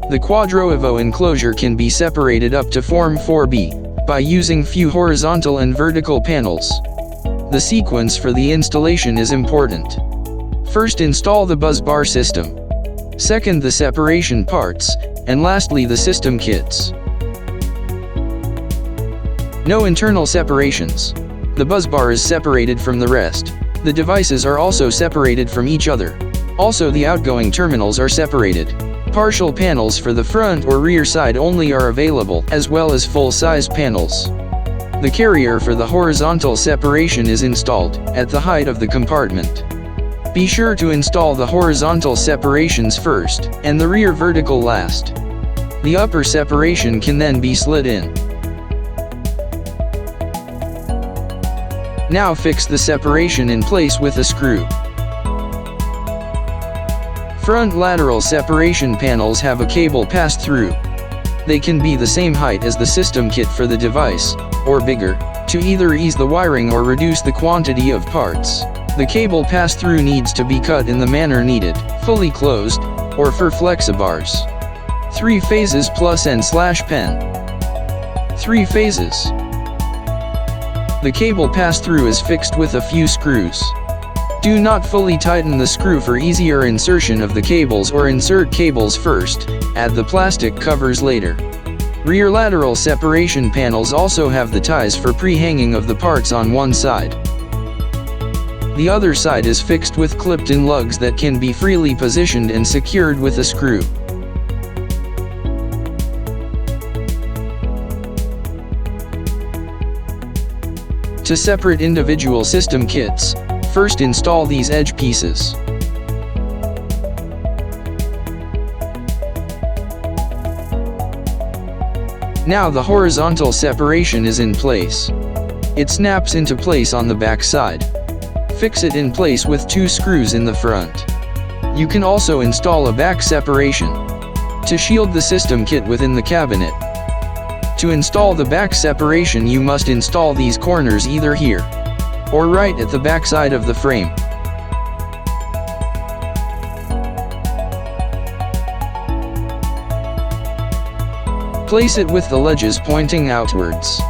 The quadro enclosure can be separated up to form 4B by using few horizontal and vertical panels. The sequence for the installation is important. First, install the busbar system. Second, the separation parts, and lastly the system kits. No internal separations. The busbar is separated from the rest. The devices are also separated from each other. Also, the outgoing terminals are separated. Partial panels for the front or rear side only are available, as well as full-size panels. The carrier for the horizontal separation is installed at the height of the compartment. Be sure to install the horizontal separations first, and the rear vertical last. The upper separation can then be slid in. Now fix the separation in place with a screw. Front lateral separation panels have a cable passed through. They can be the same height as the system kit for the device, or bigger, to either ease the wiring or reduce the quantity of parts. The cable pass-through needs to be cut in the manner needed, fully closed, or for flexibars. 3 phases plus N/pen. 3 phases. The cable pass-through is fixed with a few screws. Do not fully tighten the screw for easier insertion of the cables, or insert cables first, add the plastic covers later. Rear lateral separation panels also have the ties for pre-hanging of the parts on one side. The other side is fixed with clipped-in lugs that can be freely positioned and secured with a screw. To separate individual system kits, first install these edge pieces. Now the horizontal separation is in place. It snaps into place on the back side. Fix it in place with 2 screws in the front. You can also install a back separation to shield the system kit within the cabinet. To install the back separation, you must install these corners either here or right at the back side of the frame. Place it with the ledges pointing outwards.